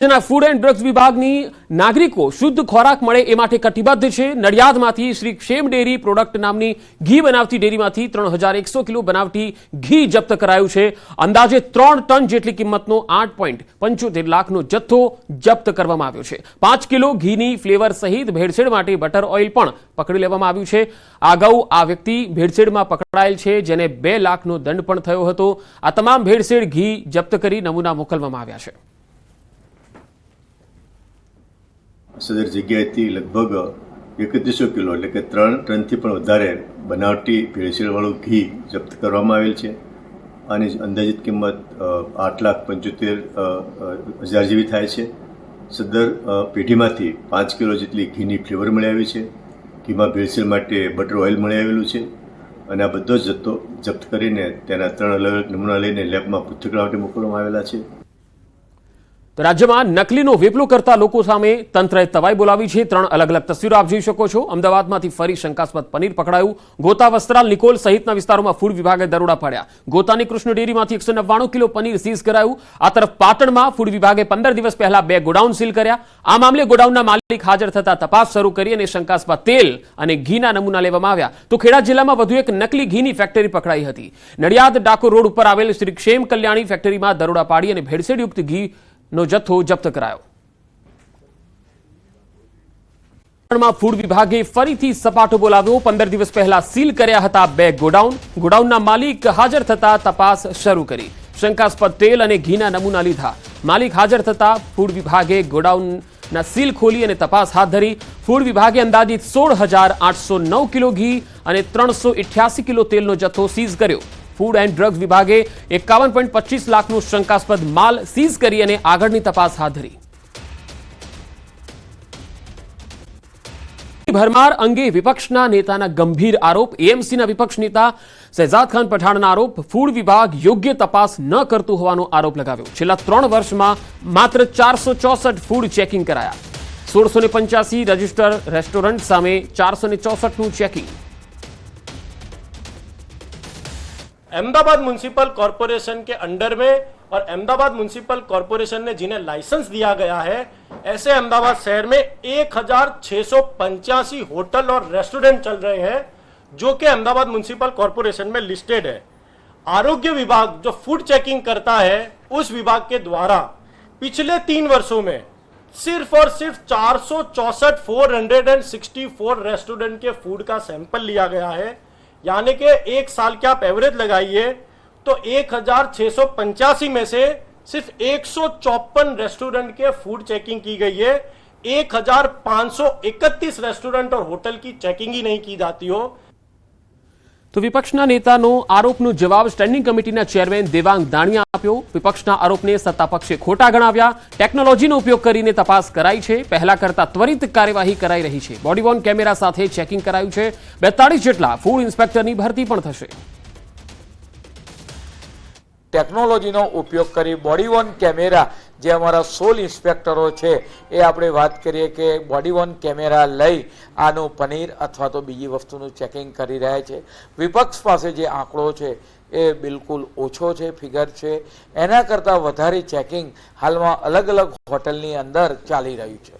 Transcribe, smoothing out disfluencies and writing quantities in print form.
Food and drugs વિભાગની નાગરિકો શુદ્ધ ખોરાક મળે એ માટે કટિબદ્ધ છે। નડિયાદમાંથી શ્રી ક્ષેમ ડેરી પ્રોડક્ટ નામની ઘી બનાવતી ડેરીમાંથી 3100 કિલો બનાવટી ઘી જપ્ત કરાયું છે। અંદાજે 3 ટન જેટલી કિંમતનો 8.75 લાખનો જથ્થો જપ્ત કરવામાં આવ્યો છે। 5 કિલો ઘીની ફ્લેવર સહિત ભેળસેળ માટે બટર ઓઇલ પણ પકડી લેવામાં આવ્યું છે। અગાઉ આ વ્યક્તિ ભેળસેળમાં પકડાયેલ છે, જેને 2 લાખનો દંડ પણ થયો હતો। આ તમામ ભેળસેળ ઘી જપ્ત કરી નમૂના મોકલવામાં આવ્યા છે। સદર જગ્યાએથી લગભગ 3100 કિલો એટલે કે 3 ટનથી પણ વધારે બનાવટી ભેળસેળવાળું ઘી જપ્ત કરવામાં આવેલ છે। આની અંદાજિત કિંમત 8,75,000 જેવી થાય છે। સદર પેઢીમાંથી 5 કિલો જેટલી ઘીની ફ્લેવર મળી આવી છે। ઘીમાં ભેળસેળ માટે બટર ઓઇલ મળી આવેલું છે અને આ બધો જ જથ્થો જપ્ત કરીને તેના 3 અલગ અલગ નમૂના લઈને લેબમાં પૃથ્થકરણ માટે મોકલવામાં આવેલા છે। રાજ્યમાં નકલીનો વેપલો કરતા લોકો સામે તંત્રએ તવાઈ બોલાવી છે। 3 અલગ અલગ તસવીરો આપ જોઈ શકો છો। અમદાવાદમાંથી ફરી શંકાસ્પદ પનીર પકડાયું। ગોતા, વસ્ત્રાલ, નિકોલ સહિતના વિસ્તારોમાં ફૂડ વિભાગે દરોડા પાડ્યા। ગોતાની કૃષ્ણ ડેરીમાંથી 199 કિલો પનીર સીઝ કરાયું। આ તરફ પાટણમાં ફૂડ વિભાગે 15 દિવસ પહેલા 2 ગોડાઉન સીલ કર્યા। આ મામલે ગોડાઉનના માલિક હાજર થતા તપાસ શરૂ કરી અને શંકાસ્પદ તેલ અને ઘીના નમૂના લેવામાં આવ્યા। તો ખેડા જિલ્લામાં વધુ એક નકલી ઘીની ફેક્ટરી પકડાઈ હતી। નડિયાદ ડાકોર રોડ ઉપર આવેલ શ્રી ક્ષેમ કલ્યાણી ફેક્ટરીમાં દરોડા પાડી અને ભેળસેળયુક્ત ઘી નો જથ્થો જપ્ત કરાયો। ફૂડ વિભાગે ફરીથી સપાટો બોલાવ્યો। 15 દિવસ પહેલા સીલ કર્યા હતા 2 ગોડાઉન। ગોડાઉનના માલિક હાજર થતા તપાસ શરૂ કરી। શંકાસ્પદ તેલ અને ઘીના નમૂના લીધા। માલિક હાજર થતા ફૂડ વિભાગે ગોડાઉનના સીલ ખોલી અને તપાસ હાથ ધરી। ફૂડ વિભાગે અંદાજિત 16,809 કિલો ઘી અને 388 કિલો તેલનો જથ્થો સીઝ કર્યો। ફૂડ એન્ડ ડ્રગ્સ વિભાગે 51.25 લાખનો શંકાસ્પદ માલ સીઝ કરી અને આગળની તપાસ હાથ ધરી। ભરમાર અંગે વિપક્ષના નેતાના ગંભીર આરોપ। એએમસીના વિપક્ષ નેતા શહેજાદ ખાન પઠાણના આરોપ। ફૂડ વિભાગ યોગ્ય તપાસ ન કરતું હોવાનો આરોપ લગાવ્યો। છેલ્લા 3 વર્ષમાં માત્ર 464 ફૂડ ચેકિંગ કરાયા। 1685 રજિસ્ટર રેસ્ટોરન્ટ સામે 464નું ચેકિંગ। अहमदाबाद म्यूनिसिपल कॉरपोरेशन के अंडर में और अहमदाबाद म्यूनिसिपल कॉरपोरेशन ने जिन्हें लाइसेंस दिया गया है, ऐसे अहमदाबाद शहर में 1685 होटल और रेस्टोरेंट चल रहे हैं जो कि अहमदाबाद म्यूनिसिपल कॉरपोरेशन में लिस्टेड है। आरोग्य विभाग जो फूड चेकिंग करता है, उस विभाग के द्वारा पिछले 3 वर्षों में सिर्फ और सिर्फ 464 रेस्टोरेंट के फूड का सैंपल लिया गया है। यानी कि 1 साल के आप एवरेज लगाइए तो 1685 में से सिर्फ 154 रेस्टोरेंट के फूड चेकिंग की गई है। 1531 रेस्टोरेंट और होटल की चेकिंग ही नहीं की जाती हो। તો વિપક્ષના નેતાનો આરોપનો જવાબ સ્ટેન્ડિંગ કમિટીના ચેરમેન દેવાંગ દાણીએ આપ્યો। વિપક્ષના આરોપને સત્તાપક્ષે ખોટા ગણાવ્યા। ટેકનોલોજીનો ઉપયોગ કરીને તપાસ કરાઈ છે। પહેલા કરતા ત્વરિત કાર્યવાહી કરાઈ રહી છે। બોડી વોર્ન કેમેરા સાથે ચેકિંગ કરાયું છે। 42 જેટલા ફૂડ ઇન્સ્પેક્ટરની ભરતી પણ થશે। ટેકનોલોજીનો ઉપયોગ કરી બોડી વોર્ન કેમેરા જે અમારા 16 ઇન્સ્પેક્ટરો છે એ આપણે વાત કરીએ કે બોડી વોર્ન કેમેરા લઈ આનું પનીર અથવા તો બીજી વસ્તુનું ચેકિંગ કરી રહ્યા છે। વિપક્ષ પાસે જે આંકડો છે એ બિલકુલ ઓછો છે, ફિગર છે। એના કરતાં વધારે ચેકિંગ હાલમાં અલગ અલગ હોટલની અંદર ચાલી રહ્યું છે।